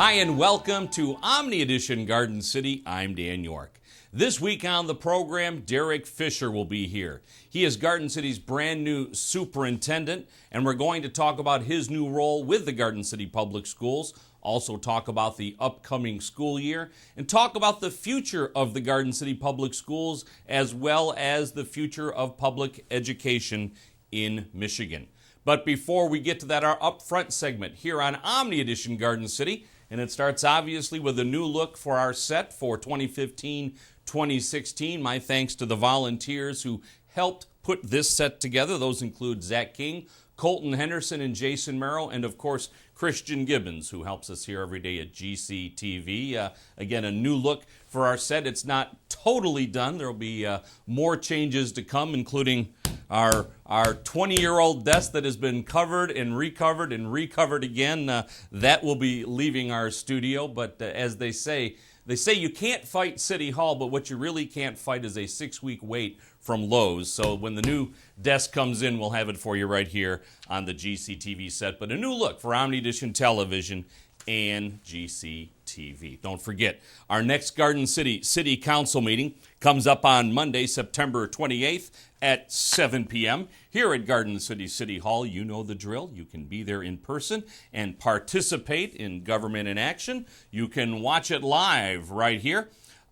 Hi, and welcome to Omni Edition Garden City. I'm Dan York. This week on the program, Derek Fisher will be here. He is Garden City's brand new superintendent, and we're going to talk about his new role with the Garden City Public Schools, also talk about the upcoming school year, and talk about the future of the Garden City Public Schools, as well as the future of public education in Michigan. But before we get to that, our upfront segment here on Omni Edition Garden City, and it starts obviously with a new look for our set for 2015-2016. My thanks to the volunteers who helped put this set together. Those include Zach King, Colton Henderson, and Jason Merrow, and of course, Christian Gibbons, who helps us here every day at GCTV. Again, a new look for our set. It's not totally done. There will be more changes to come, including our 20-year-old desk that has been covered and recovered again. That will be leaving our studio, but as they say you can't fight City Hall, but what you really can't fight is a 6-week wait from Lowe's. So when the new desk comes in, we'll have it for you right here on the GCTV set. But a new look for Omni Edition Television and GCTV. Don't forget, our next Garden City City Council meeting comes up on Monday, September 28th at 7 p.m. here at Garden City City Hall. You know the drill. You can be there in person and participate in government in action. You can watch it live right here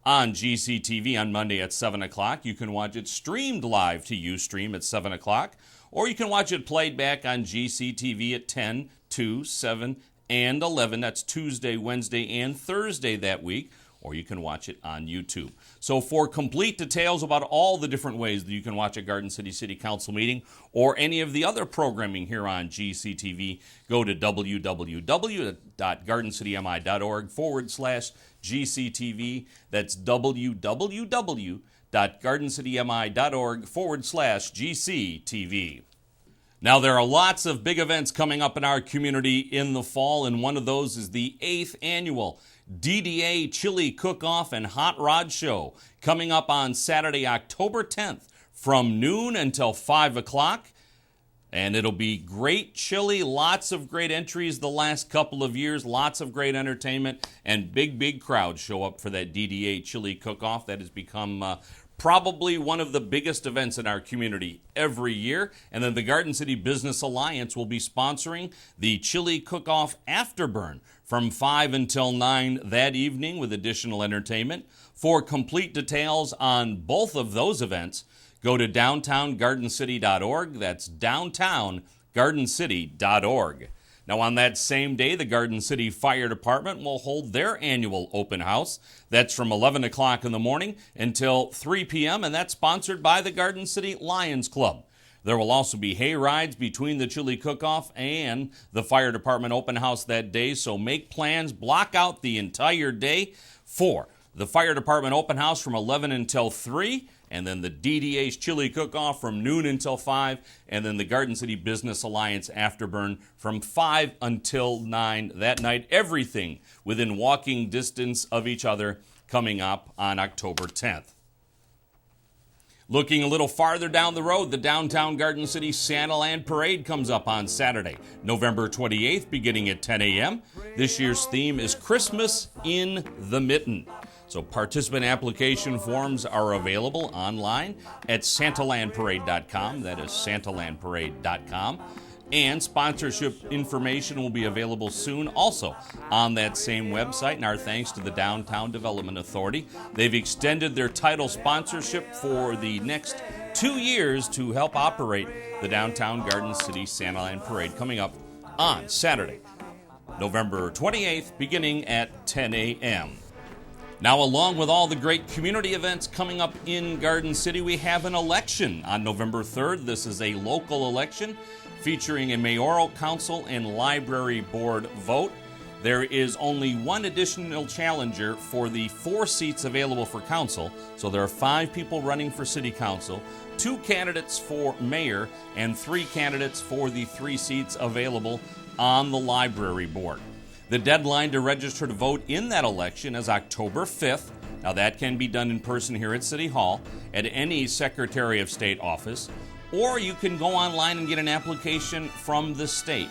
on GCTV on Monday at 7 o'clock. You can watch it streamed live to Ustream at 7 o'clock, or you can watch it played back on GCTV at 10, 2, 7, and 11. That's Tuesday, Wednesday, and Thursday that week, or you can watch it on YouTube. So for complete details about all the different ways that you can watch a Garden City City Council meeting or any of the other programming here on GCTV, go to www.gardencitymi.org/GCTV. That's www.gardencitymi.org/GCTV. Now, there are lots of big events coming up in our community in the fall, and one of those is the 8th annual DDA Chili Cook-Off and Hot Rod Show, coming up on Saturday, October 10th from noon until 5 o'clock. And it'll be great chili, lots of great entries the last couple of years, lots of great entertainment, and big crowds show up for that DDA Chili Cook-Off. That has become probably one of the biggest events in our community every year. And then the Garden City Business Alliance will be sponsoring the Chili Cook-Off Afterburn from 5 until 9 that evening with additional entertainment. For complete details on both of those events, go to downtowngardencity.org. That's downtowngardencity.org. Now, on that same day, the Garden City Fire Department will hold their annual open house. That's from 11 o'clock in the morning until 3 p.m., and that's sponsored by the Garden City Lions Club. There will also be hay rides between the Chili Cook-Off and the Fire Department open house that day, so make plans, block out the entire day for the Fire Department open house from 11 until 3, and then the DDA's Chili Cook-Off from noon until 5, and then the Garden City Business Alliance Afterburn from 5 until 9 that night. Everything within walking distance of each other coming up on October 10th. Looking a little farther down the road, the Downtown Garden City Santaland Parade comes up on Saturday, November 28th, beginning at 10 a.m. This year's theme is Christmas in the Mitten. So participant application forms are available online at santalandparade.com. That is santalandparade.com. And sponsorship information will be available soon also on that same website. And our thanks to the Downtown Development Authority. They've extended their title sponsorship for the next 2 years to help operate the Downtown Garden City Santaland Parade coming up on Saturday, November 28th, beginning at 10 a.m. Now, along with all the great community events coming up in Garden City, we have an election on November 3rd. This is a local election featuring a mayoral, council, and library board vote. There is only one additional challenger for the 4 seats available for council. So there are 5 people running for city council, 2 candidates for mayor, and 3 candidates for the 3 seats available on the library board. The deadline to register to vote in that election is October 5th. Now, that can be done in person here at City Hall at any Secretary of State office, or you can go online and get an application from the state.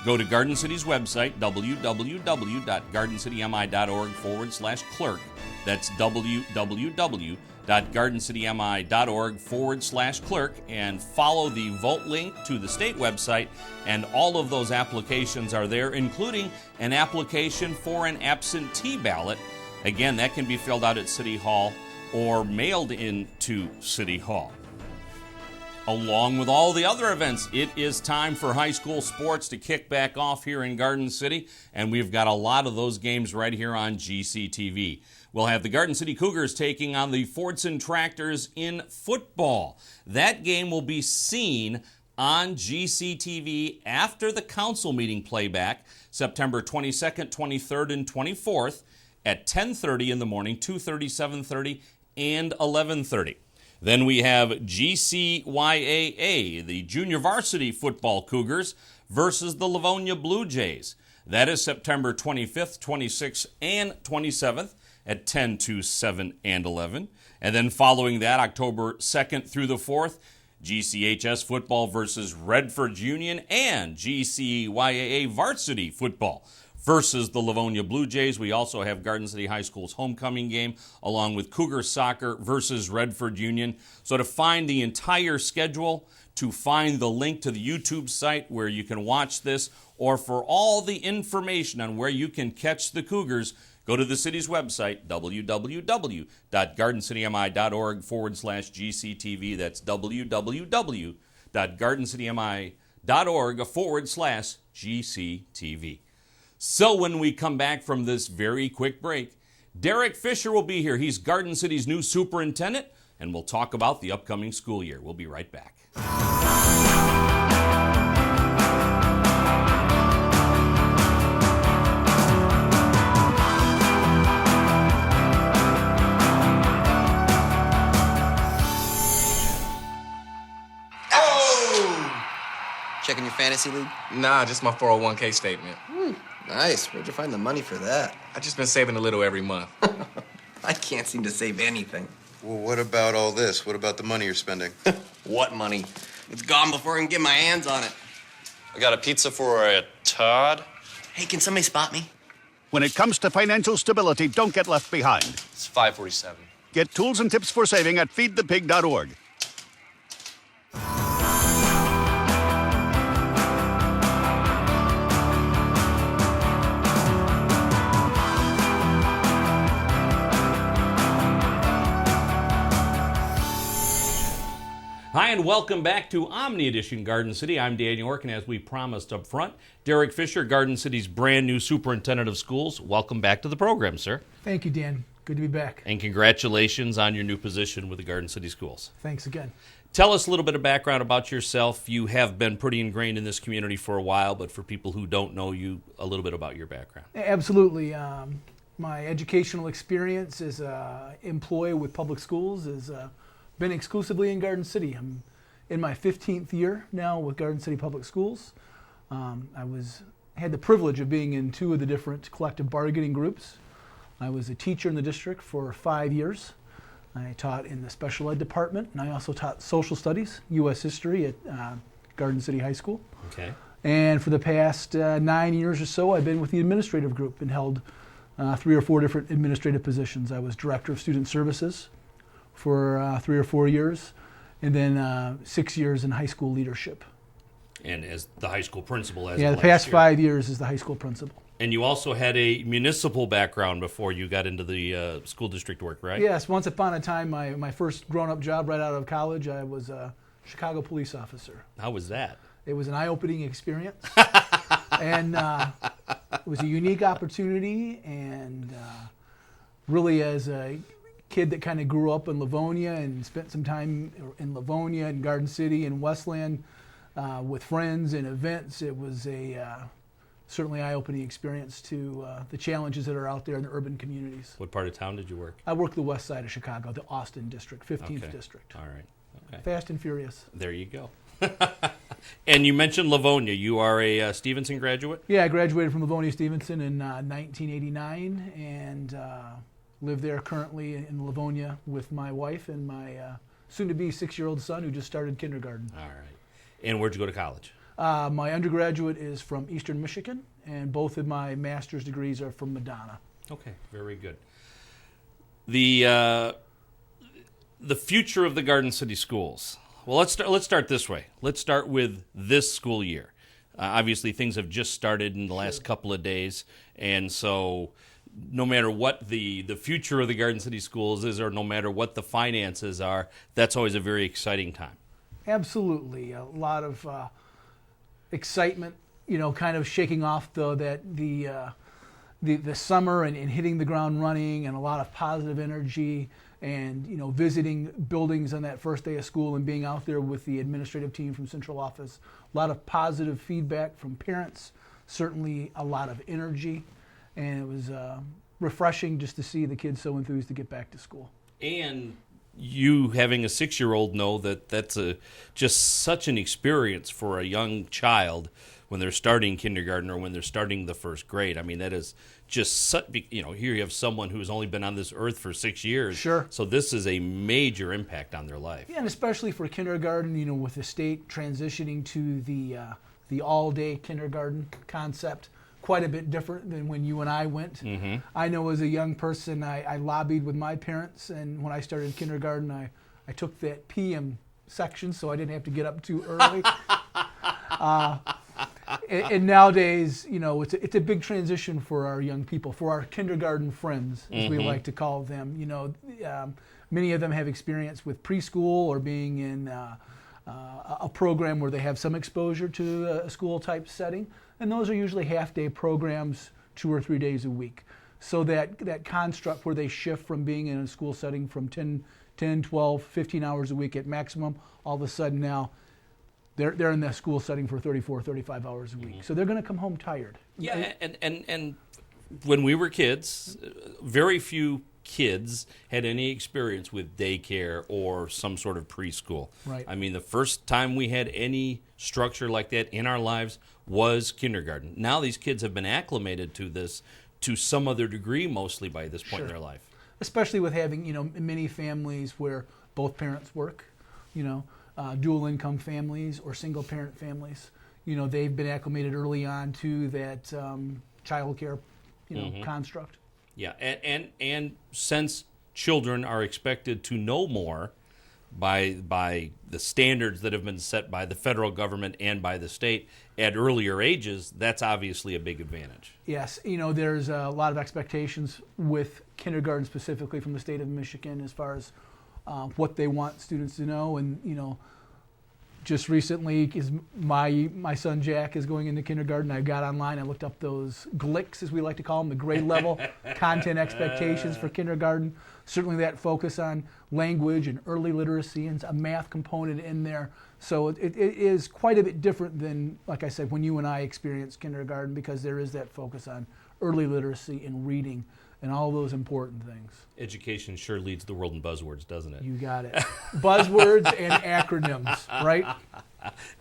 Go to Garden City's website, www.gardencitymi.org/clerk. That's www.gardencitymi.org/clerk, and follow the vote link to the state website, and all of those applications are there, including an application for an absentee ballot. Again, that can be filled out at City Hall or mailed into City Hall. Along with all the other events, it is time for high school sports to kick back off here in Garden City, and we've got a lot of those games right here on GCTV. We'll have the Garden City Cougars taking on the Fordson Tractors in football. That game will be seen on GCTV after the council meeting playback, September 22nd, 23rd, and 24th at 10:30 in the morning, 2:30, 7:30, and 11:30. Then we have GCYAA, the Junior Varsity Football Cougars, versus the Livonia Blue Jays. That is September 25th, 26th, and 27th at 10, 2, 7, and 11. And then following that, October 2nd through the 4th, GCHS Football versus Redford Union, and GCYAA Varsity Football versus the Livonia Blue Jays. We also have Garden City High School's homecoming game, along with Cougar Soccer versus Redford Union. So to find the entire schedule, to find the link to the YouTube site where you can watch this, or for all the information on where you can catch the Cougars, go to the city's website, www.gardencitymi.org/GCTV. That's www.gardencitymi.org/GCTV. So when we come back from this very quick break, Derek Fisher will be here. He's Garden City's new superintendent, and we'll talk about the upcoming school year. We'll be right back. Checking your fantasy league? Nah, just my 401k statement. Nice. Where'd you find the money for that? I just been saving a little every month. I can't seem to save anything. Well, what about all this? What about the money you're spending? What money? It's gone before I can get my hands on it. I got a pizza for a Todd. Hey, can somebody spot me? When it comes to financial stability, don't get left behind. It's 547. Get tools and tips for saving at feedthepig.org. Hi, and welcome back to Omni Edition Garden City. I'm Dan York, and as we promised up front, Derek Fisher, Garden City's brand new superintendent of schools. Welcome back to the program, sir. Thank you, Dan. Good to be back. And congratulations on your new position with the Garden City Schools. Thanks again. Tell us a little bit of background about yourself. You have been pretty ingrained in this community for a while, but for people who don't know you, a little bit about your background. Absolutely. My educational experience as an employee with public schools is been exclusively in Garden City. I'm in my 15th year now with Garden City Public Schools. I had the privilege of being in two of the different collective bargaining groups. I was a teacher in the district for 5 years. I taught in the special ed department, and I also taught social studies, U.S. history at Garden City High School. Okay. And for the past 9 years or so, I've been with the administrative group and held 3 or 4 different administrative positions. I was director of student services for 3 or 4 years, and then 6 years in high school leadership. And as the high school principal as the of past last year. 5 years as the high school principal. And you also had a municipal background before you got into the school district work, right? Yes, once upon a time, my first grown-up job right out of college, I was a Chicago police officer. How was that? It was an eye-opening experience, and it was a unique opportunity, and really as a kid that kind of grew up in Livonia and spent some time in Livonia and Garden City and Westland with friends and events, it was a certainly eye-opening experience to the challenges that are out there in the urban communities. What part of town did you work? I worked the west side of Chicago, the Austin district, 15th Okay. district. All right. Okay. Fast and furious. There you go. And you mentioned Livonia. You are a Stevenson graduate? Yeah, I graduated from Livonia Stevenson in 1989 and live there currently in Livonia with my wife and my soon-to-be 6-year-old son who just started kindergarten. All right. And where'd you go to college? My undergraduate is from Eastern Michigan, and both of my master's degrees are from Madonna. Okay, very good. The future of the Garden City schools. Well, let's start this way. Let's start with this school year. Obviously, things have just started in the last couple of days, and so no matter what the future of the Garden City schools is, or no matter what the finances are, that's always a very exciting time. Absolutely, a lot of excitement. Kind of shaking off though that the summer and hitting the ground running, and a lot of positive energy. And visiting buildings on that first day of school and being out there with the administrative team from central office, a lot of positive feedback from parents, certainly a lot of energy, and it was refreshing just to see the kids so enthused to get back to school. And you having a 6-year-old know that that's just such an experience for a young child when they're starting kindergarten or when they're starting the first grade. I mean, that is just such, here you have someone who's only been on this earth for 6 years. Sure. So this is a major impact on their life. Yeah, and especially for kindergarten, with the state transitioning to the all-day kindergarten concept, quite a bit different than when you and I went. Mm-hmm. I know as a young person, I lobbied with my parents, and when I started kindergarten, I took that PM section so I didn't have to get up too early. And nowadays, it's a big transition for our young people, for our kindergarten friends, as we like to call them. Many of them have experience with preschool or being in a program where they have some exposure to a school-type setting, and those are usually half-day programs, 2 or 3 days a week. So that construct where they shift from being in a school setting from 10, 12, 15 hours a week at maximum, all of a sudden now, they're in that school setting for 34, 35 hours a week. So they're going to come home tired. Yeah, and when we were kids, very few kids had any experience with daycare or some sort of preschool. Right. I mean, the first time we had any structure like that in our lives was kindergarten. Now these kids have been acclimated to this to some other degree, mostly by this point in their life. Especially with having, many families where both parents work, dual income families or single parent families. They've been acclimated early on to that child care, construct. Yeah, and since children are expected to know more by the standards that have been set by the federal government and by the state at earlier ages, that's obviously a big advantage. Yes, there's a lot of expectations with kindergarten specifically from the state of Michigan as far as what they want students to know. And just recently, my son Jack is going into kindergarten. I got online, I looked up those GLICs, as we like to call them, the grade level content expectations for kindergarten. Certainly that focus on language and early literacy and a math component in there. So it is quite a bit different than, like I said, when you and I experienced kindergarten, because there is that focus on early literacy and reading and all those important things. Education sure leads the world in buzzwords, doesn't it? You got it. Buzzwords and acronyms, right?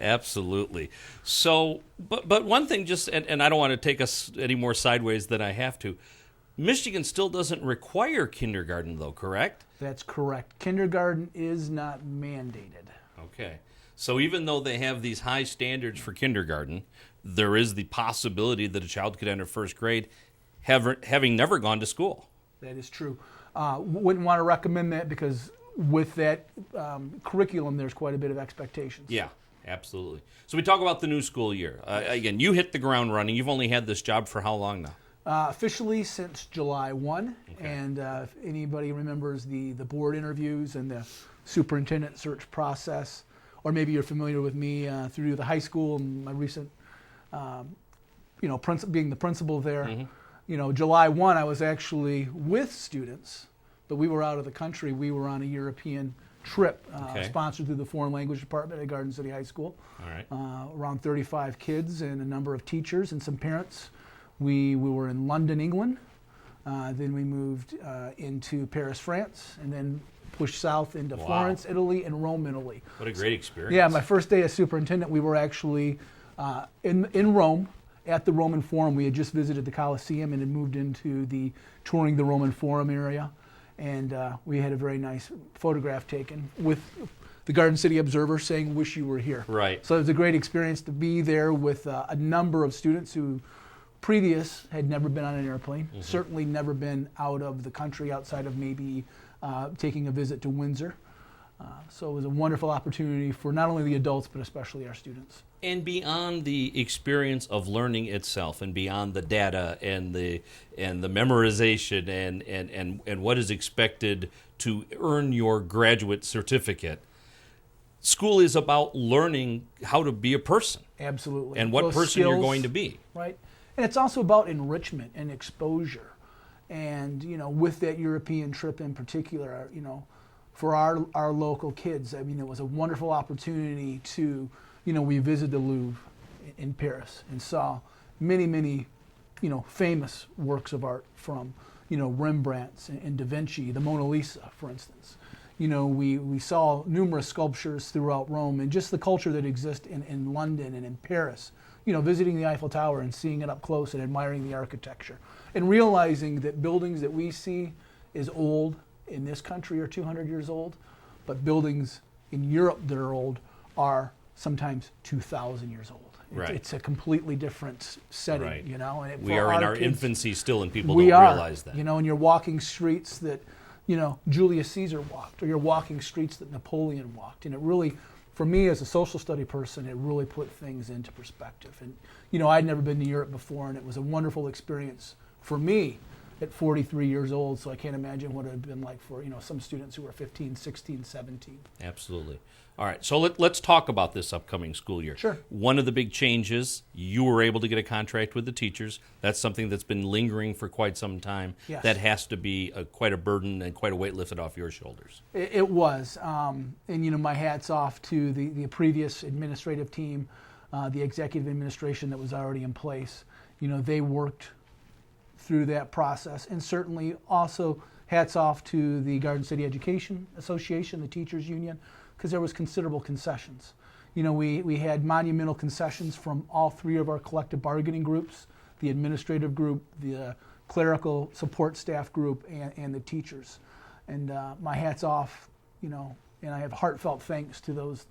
Absolutely. So, but one thing, and I don't want to take us any more sideways than I have to, Michigan still doesn't require kindergarten, though, correct? That's correct. Kindergarten is not mandated. Okay. So even though they have these high standards for kindergarten, there is the possibility that a child could enter first grade having never gone to school. That is true. Wouldn't want to recommend that because with that curriculum, there's quite a bit of expectations. Yeah, absolutely. So we talk about the new school year. Again, you hit the ground running. You've only had this job for how long now? Officially since July 1, Okay. and if anybody remembers the board interviews and the superintendent search process, or maybe you're familiar with me through the high school and my recent, being the principal there. Mm-hmm. July 1, I was actually with students, but we were out of the country. We were on a European trip sponsored through the Foreign Language Department at Garden City High School. All right. Around 35 kids and a number of teachers and some parents. We were in London, England. Then we moved into Paris, France, and then pushed south into Florence, Italy, and Rome, Italy. What a great experience. Yeah, my first day as superintendent, we were actually in Rome at the Roman Forum. We had just visited the Colosseum and had moved into the touring the Roman Forum area. And we had a very nice photograph taken with the Garden City Observer saying, "Wish you were here." Right. So it was a great experience to be there with a number of students who previous had never been on an airplane, certainly never been out of the country outside of maybe taking a visit to Windsor. So it was a wonderful opportunity for not only the adults, but especially our students. And beyond the experience of learning itself, and beyond the data and the memorization and what is expected to earn your graduate certificate, school is about learning how to be a person. Absolutely. And what Those person you're skills, going to be. Right. And it's also about enrichment and exposure. And, with that European trip in particular, for our local kids, I mean, it was a wonderful opportunity to, we visited the Louvre in Paris and saw many, many, famous works of art from, Rembrandt's and Da Vinci, the Mona Lisa, for instance. We saw numerous sculptures throughout Rome, and just the culture that exists in London and in Paris. Visiting the Eiffel Tower and seeing it up close and admiring the architecture, and realizing that buildings that we see as old in this country are 200 years old, but buildings in Europe that are old are sometimes 2,000 years old. Right. It's a completely different setting, Right. And We are in our infancy still, and people we don't are, realize that. And you're walking streets that, Julius Caesar walked, or you're walking streets that Napoleon walked, and it really, for me as a social study person, it really put things into perspective. And, I'd never been to Europe before, and it was a wonderful experience for me at 43 years old, so I can't imagine what it would have been like for, some students who were 15, 16, 17. Absolutely. All right, so let's talk about this upcoming school year. Sure. One of the big changes, you were able to get a contract with the teachers. That's something that's been lingering for quite some time. Yes. That has to be quite a burden and quite a weight lifted off your shoulders. It was, and my hat's off to the previous administrative team, the executive administration that was already in place. They worked through that process, and certainly also hats off to the Garden City Education Association, the teachers union, because there was considerable concessions. We had monumental concessions from all three of our collective bargaining groups, the administrative group, the clerical support staff group, and the teachers. And my hat's off, and I have heartfelt thanks to those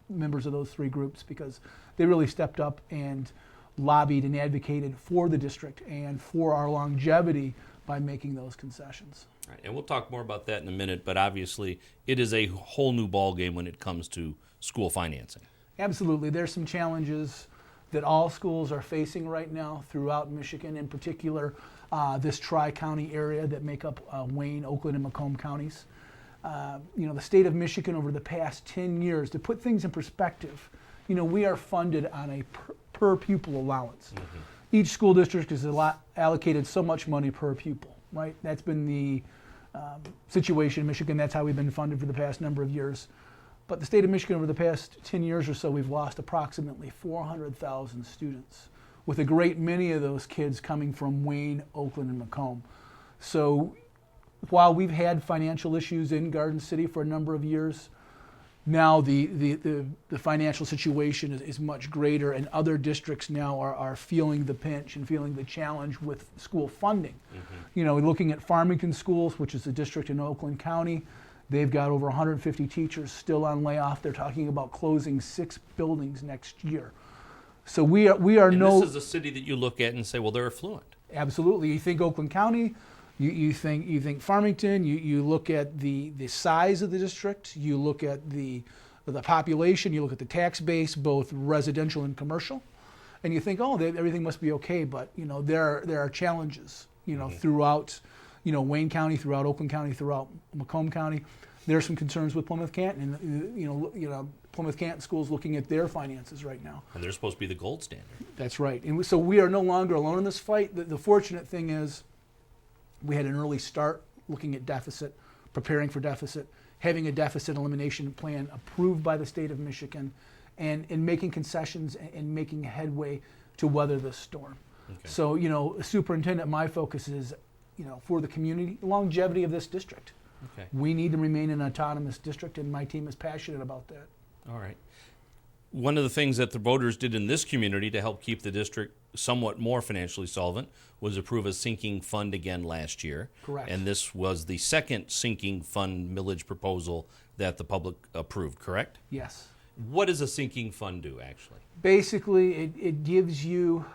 members of those three groups, because they really stepped up and lobbied and advocated for the district and for our longevity by making those concessions. Right, and we'll talk more about that in a minute, but obviously it is a whole new ballgame when it comes to school financing. Absolutely. There's some challenges that all schools are facing right now throughout Michigan, in particular this tri-county area that make up Wayne, Oakland, and Macomb counties. The state of Michigan over the past 10 years, to put things in perspective, we are funded on a per pupil allowance. Mm-hmm. Each school district is allocated so much money per pupil, right? That's been the situation in Michigan. That's how we've been funded for the past number of years. But the state of Michigan, over the past 10 years or so, we've lost approximately 400,000 students, with a great many of those kids coming from Wayne, Oakland, and Macomb. So while we've had financial issues in Garden City for a number of years, now the financial situation is much greater, and other districts now are feeling the pinch and feeling the challenge with school funding. Mm-hmm. Looking at Farmington Schools, which is a district in Oakland County, they've got over 150 teachers still on layoff. They're talking about closing 6 buildings next year. So we are and no. This is a city that you look at and say, well, they're affluent. Absolutely. You think Oakland County. You think Farmington. You look at the size of the district. You look at the population. You look at the tax base, both residential and commercial, and you think, everything must be okay. But there are challenges. Mm-hmm. Throughout, Wayne County, throughout Oakland County, throughout Macomb County. There are some concerns with Plymouth Canton, and Plymouth Canton schools looking at their finances right now. And they're supposed to be the gold standard. That's right. And so we are no longer alone in this fight. The fortunate thing is, we had an early start looking at deficit, preparing for deficit, having a deficit elimination plan approved by the state of Michigan, and making concessions and making headway to weather this storm. Okay. So, superintendent, my focus is, for the community, longevity of this district. Okay. We need to remain an autonomous district, and my team is passionate about that. All right. one of the things that the voters did in this community to help keep the district somewhat more financially solvent was approve a sinking fund again last year. Correct. And this was the second sinking fund millage proposal that the public approved, correct? Yes. What does a sinking fund do, actually? Basically, it gives you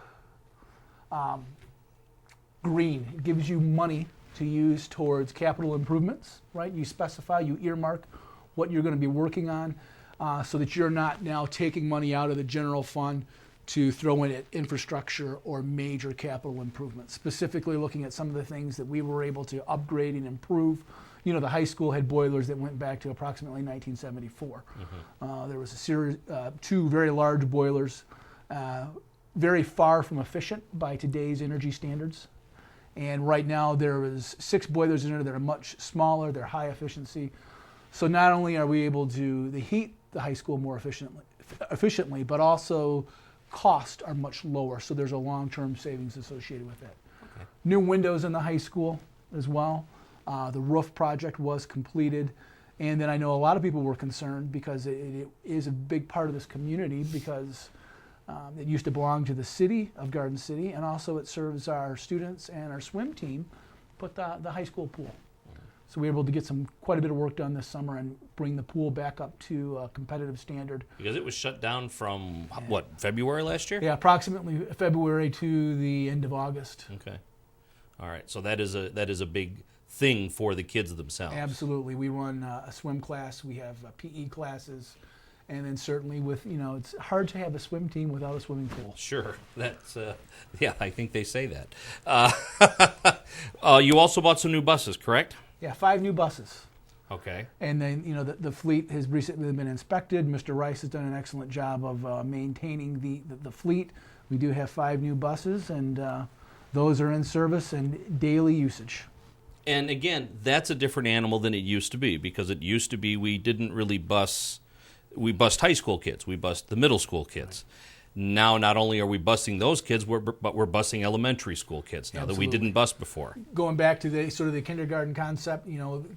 green. It gives you money to use towards capital improvements, right? You specify, you earmark what you're going to be working on so that you're not now taking money out of the general fund to throw in at infrastructure or major capital improvements. Specifically looking at some of the things that we were able to upgrade and improve. You know, the high school had boilers that went back to approximately 1974. There was a series, 2 very large boilers, very far from efficient by today's energy standards. And right now there is 6 boilers in there that are much smaller, they're high efficiency. So not only are we able to heat the high school more efficiently, but also costs are much lower. So there's a long-term savings associated with it. Okay. New windows in the high school as well. The roof project was completed. And then I know a lot of people were concerned because it is a big part of this community because it used to belong to the city of Garden City, and also it serves our students and our swim team, but the high school pool. So we were able to get quite a bit of work done this summer and bring the pool back up to a competitive standard. Because it was shut down from, what, February last year? Yeah, approximately February to the end of August. Okay. All right. So that is a big thing for the kids themselves. Absolutely. We run a swim class. We have PE classes. And then certainly with, it's hard to have a swim team without a swimming pool. Sure. That's, yeah, I think they say that. You also bought some new buses, correct? Yeah, 5 new buses. Okay. And then, the fleet has recently been inspected. Mr. Rice has done an excellent job of maintaining the fleet. We do have 5 new buses, and those are in service and daily usage. And again, that's a different animal than it used to be, because it used to be we didn't really we bust high school kids, we bust the middle school kids. Right. Now, not only are we busing those kids, but we're busing elementary school kids now. Absolutely. That we didn't bust before. Going back to the kindergarten concept,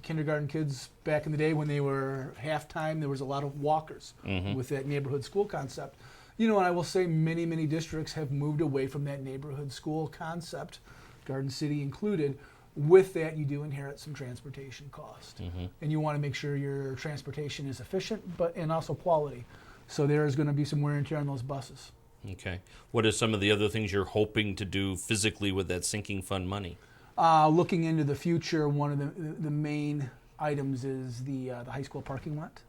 kindergarten kids back in the day when they were half-time, there was a lot of walkers with that neighborhood school concept. And I will say many, many districts have moved away from that neighborhood school concept, Garden City included. With that, you do inherit some transportation cost. And you want to make sure your transportation is efficient and also quality. So there is going to be some wear and tear on those buses. Okay. What are some of the other things you're hoping to do physically with that sinking fund money? Looking into the future, one of the main items is the high school parking lot.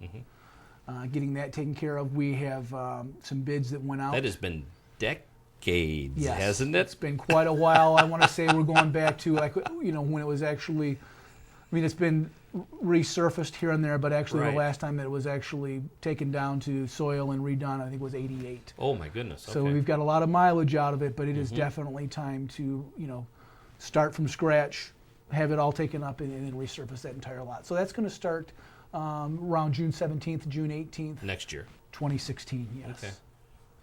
Getting that taken care of. We have some bids that went out. That has been decades, yes, hasn't it? It's been quite a while. I want to say we're going back to when it was actually. It's been resurfaced here and there, but actually right. The last time that it was actually taken down to soil and redone, I think was '88. Oh my goodness! Okay. So we've got a lot of mileage out of it, but it is definitely time to start from scratch, have it all taken up, and then resurface that entire lot. So that's going to start around June 17th, June 18th. Next year. 2016, yes. Okay.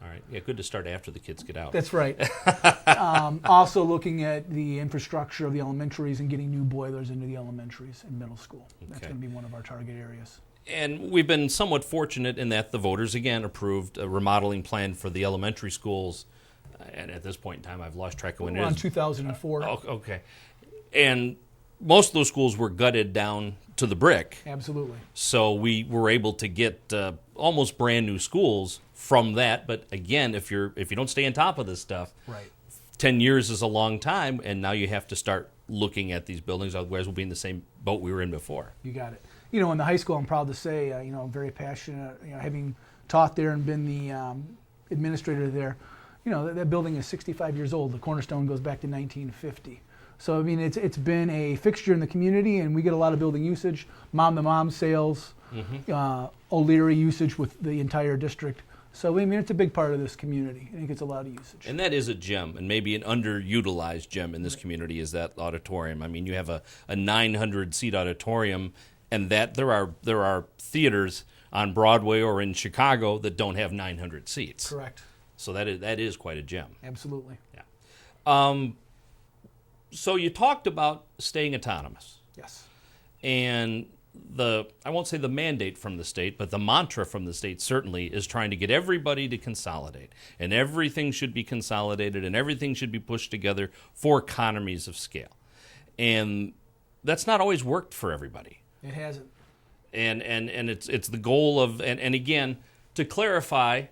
All right. Yeah, good to start after the kids get out. That's right. Also looking at the infrastructure of the elementaries and getting new boilers into the elementaries and middle school. That's going to be one of our target areas. And we've been somewhat fortunate in that the voters, again, approved a remodeling plan for the elementary schools. And at this point in time, I've lost track of when it is. Around 2004. Oh, okay. And most of those schools were gutted down to the brick. Absolutely. So we were able to get almost brand new schools from that. But again, if you don't stay on top of this stuff, right. 10 years is a long time, and now you have to start looking at these buildings. Otherwise, we'll be in the same boat we were in before. You got it. In the high school, I'm proud to say, I'm very passionate. Having taught there and been the administrator there, that building is 65 years old. The cornerstone goes back to 1950. So it's been a fixture in the community, and we get a lot of building usage, mom-to-mom sales, O'Leary usage with the entire district. So it's a big part of this community, and it gets a lot of usage. And that is a gem, and maybe an underutilized gem in this community is that auditorium. You have a 900-seat auditorium, and that there are theaters on Broadway or in Chicago that don't have 900 seats. Correct. So that is quite a gem. Absolutely. Yeah. So you talked about staying autonomous. Yes. And I won't say the mandate from the state, but the mantra from the state certainly is trying to get everybody to consolidate. And everything should be consolidated and everything should be pushed together for economies of scale. And that's not always worked for everybody. It hasn't. And it's the goal of, and again, to clarify,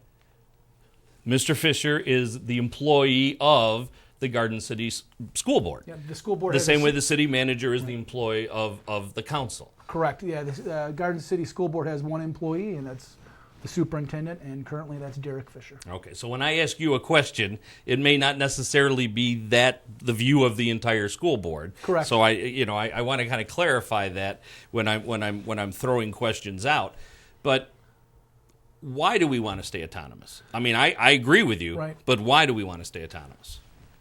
Mr. Fisher is the employee of the Garden City School Board. Yeah, the school board The has same way the city manager is the employee of the council. Correct. Yeah, the Garden City School Board has one employee, and that's the superintendent, and currently that's Derek Fisher. Okay, so when I ask you a question, it may not necessarily be the view of the entire school board. Correct. So I want to kind of clarify that when I'm throwing questions out. But why do we want to stay autonomous? I mean, I agree with you, right. But why do we want to stay autonomous?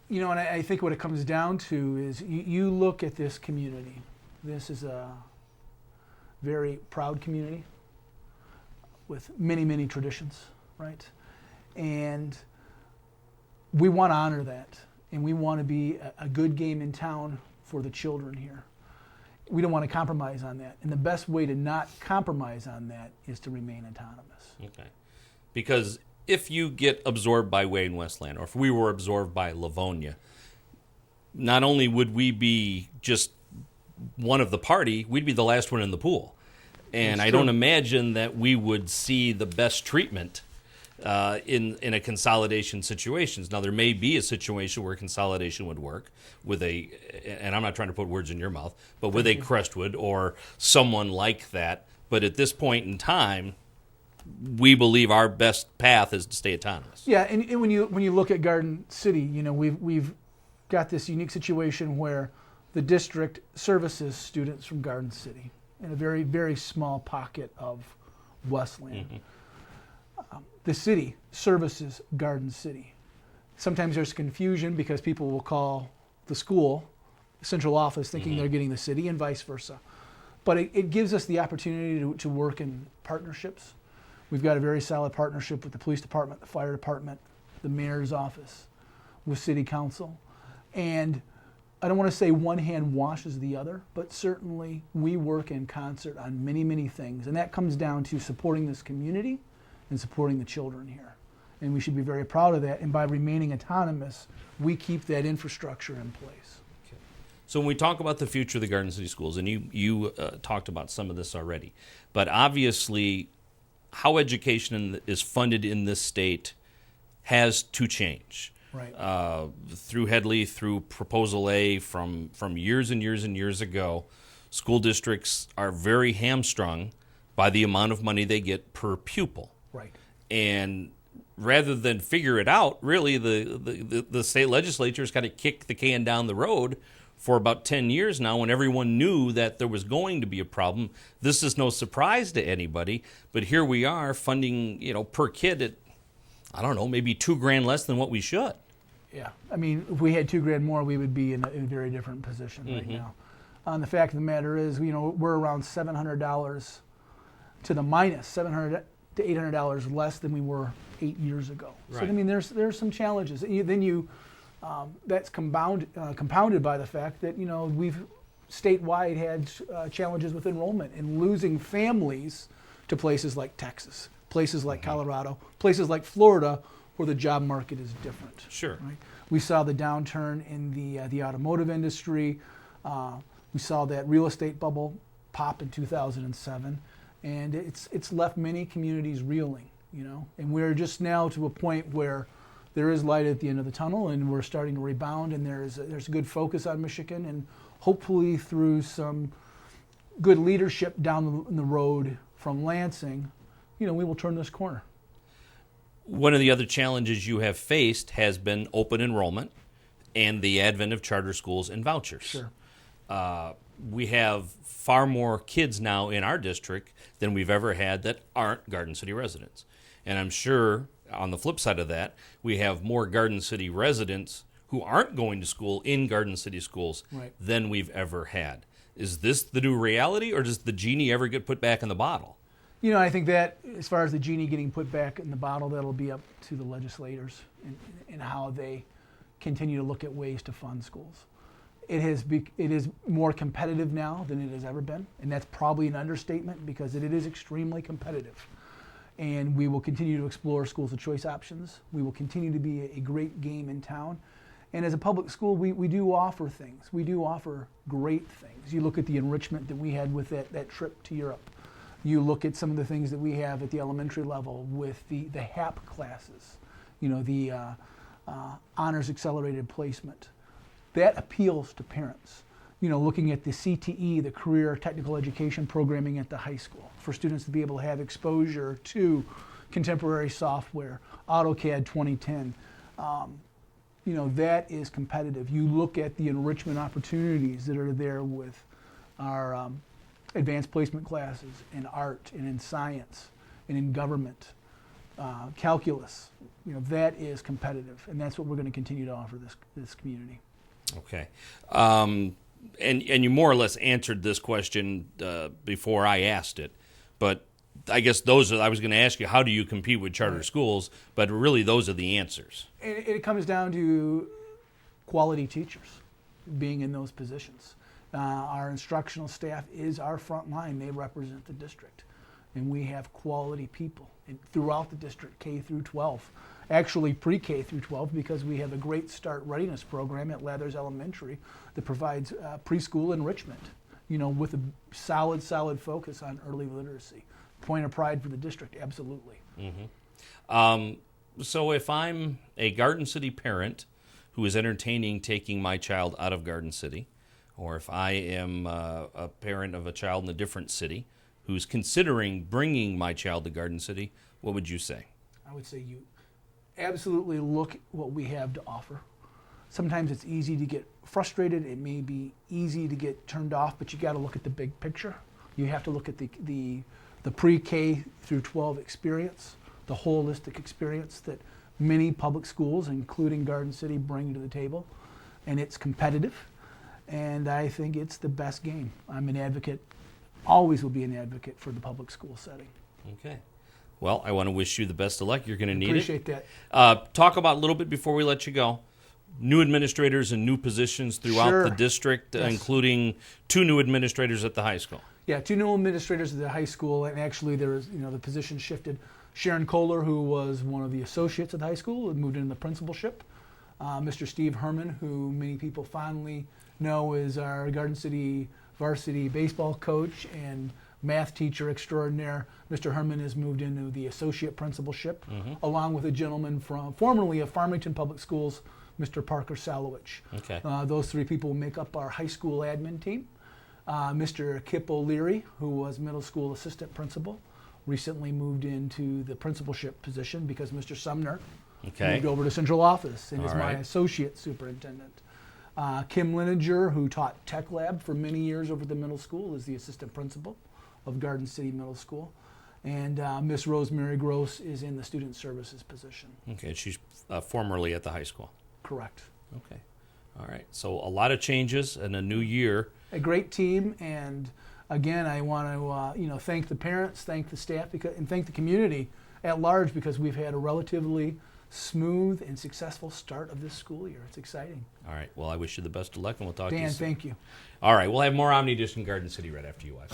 You know, and I think what it comes down to is you look at this community. This is a very proud community with many, many traditions, right? And we want to honor that, and we want to be a good game in town for the children here. We don't want to compromise on that, and the best way to not compromise on that is to remain autonomous. Okay, because if you get absorbed by Wayne Westland, or if we were absorbed by Livonia, not only would we be just one of the party, we'd be the last one in the pool. And I don't imagine that we would see the best treatment in a consolidation situations. Now, there may be a situation where consolidation would work with and I'm not trying to put words in your mouth, but with a Crestwood or someone like that. But at this point in time, we believe our best path is to stay autonomous. Yeah, and when you look at Garden City, you know, we've got this unique situation where the district services students from Garden City in a very, very small pocket of Westland. Mm-hmm. The city services Garden City. Sometimes there's confusion because people will call the school central office thinking they're getting the city and vice versa. But it gives us the opportunity to work in partnerships. We've got a very solid partnership with the police department, the fire department, the mayor's office, with city council. And I don't want to say one hand washes the other, but certainly we work in concert on many, many things. And that comes down to supporting this community and supporting the children here. And we should be very proud of that. And by remaining autonomous, we keep that infrastructure in place. Okay. So when we talk about the future of the Garden City Schools, and you talked about some of this already, but obviously how education is funded in this state has to change. Right. Through Headley, through Proposal A from years and years and years ago, school districts are very hamstrung by the amount of money they get per pupil. Right. And rather than figure it out, really the state legislature's got to kick the can down the road for about 10 years now when everyone knew that there was going to be a problem. This is no surprise to anybody, but here we are funding, per kid at, I don't know, maybe $2,000 less than what we should. Yeah, I mean, if we had $2,000 more, we would be in a very different position right now. The fact of the matter is, we're around $700 to the minus, $700 to $800 less than we were 8 years ago. Right. So I mean, there's some challenges. That's compounded by the fact that we've statewide had challenges with enrollment and losing families to places like Texas, places like Colorado, places like Florida, where the job market is different. Sure. Right? We saw the downturn in the automotive industry. We saw that real estate bubble pop in 2007, and it's left many communities reeling. And we're just now to a point where there is light at the end of the tunnel, and we're starting to rebound. And there's a good focus on Michigan, and hopefully through some good leadership down the road from Lansing, we will turn this corner. One of the other challenges you have faced has been open enrollment and the advent of charter schools and vouchers. Sure. We have far more kids now in our district than we've ever had that aren't Garden City residents. And I'm sure on the flip side of that, we have more Garden City residents who aren't going to school in Garden City schools than we've ever had. Is this the new reality, or does the genie ever get put back in the bottle? I think that as far as the genie getting put back in the bottle, that'll be up to the legislators and how they continue to look at ways to fund schools. It is more competitive now than it has ever been, and that's probably an understatement because it is extremely competitive. And we will continue to explore schools of choice options. We will continue to be a great game in town. And as a public school, we do offer things. We do offer great things. You look at the enrichment that we had with that trip to Europe. You look at some of the things that we have at the elementary level with the HAP classes, the Honors Accelerated Placement. That appeals to parents. Looking at the CTE, the Career Technical Education Programming at the high school, for students to be able to have exposure to contemporary software, AutoCAD 2010. That is competitive. You look at the enrichment opportunities that are there with our advanced placement classes in art and in science and in government, calculus. That is competitive, and that's what we're going to continue to offer this community. Okay. And you more or less answered this question before I asked it, but I guess I was going to ask you, how do you compete with charter schools? But really, those are the answers. It comes down to quality teachers being in those positions. Our instructional staff is our front line. They represent the district. And we have quality people throughout the district, K through 12. Actually, pre-K through 12, because we have a great start readiness program at Lathers Elementary that provides preschool enrichment, with a solid focus on early literacy. Point of pride for the district, absolutely. Mm-hmm. So if I'm a Garden City parent who is entertaining taking my child out of Garden City, or if I am a parent of a child in a different city who's considering bringing my child to Garden City, what would you say? I would say you absolutely look at what we have to offer. Sometimes it's easy to get frustrated. It may be easy to get turned off, but you got to look at the big picture. You have to look at the pre-K through 12 experience, the holistic experience that many public schools, including Garden City, bring to the table. And it's competitive, and I think it's the best game. I'm an advocate, always will be an advocate for the public school setting. Okay. Well, I want to wish you the best of luck. You're going to need Appreciate it. that. Talk about a little bit before we let you go. New administrators and new positions throughout Sure. the district, Yes. including 2 new administrators at the high school. Yeah, 2 new administrators at the high school, and actually there's, the position shifted. Sharon Kohler, who was one of the associates at the high school, moved into the principalship. Mr. Steve Herman, who many people fondly know is our Garden City varsity baseball coach and math teacher extraordinaire. Mr. Herman has moved into the associate principalship, along with a gentleman from formerly of Farmington Public Schools, Mr. Parker Salowich. Okay. Those 3 people make up our high school admin team. Mr. Kip O'Leary, who was middle school assistant principal, recently moved into the principalship position because Mr. Sumner moved over to central office and is my associate superintendent. Kim Lineger, who taught Tech Lab for many years over at the middle school, is the assistant principal of Garden City Middle School. And Miss Rosemary Gross is in the student services position. Okay, she's formerly at the high school. Correct. Okay. All right. So a lot of changes and a new year. A great team, and again, I want to thank the parents, thank the staff, and thank the community at large, because we've had a relatively smooth and successful start of this school year. It's exciting. All right. Well, I wish you the best of luck, and we'll talk to you Dan, soon. thank you. All right. We'll have more Omni Edition Garden City right after you watch.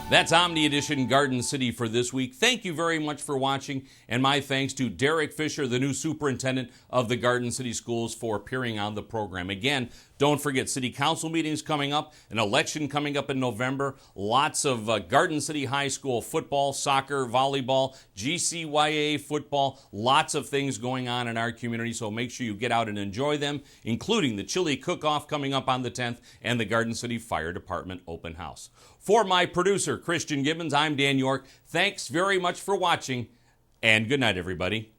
That's Omni Edition Garden City for this week. Thank you very much for watching, and my thanks to Derek Fisher, the new superintendent of the Garden City Schools, for appearing on the program. Again, Don't forget city council meetings coming up, an election coming up in November, lots of Garden City High School football, soccer, volleyball, GCYA football, lots of things going on in our community, so make sure you get out and enjoy them, including the chili cook-off coming up on the 10th and the Garden City Fire Department open house. For my producer, Christian Gibbons, I'm Dan York. Thanks very much for watching, and good night, everybody.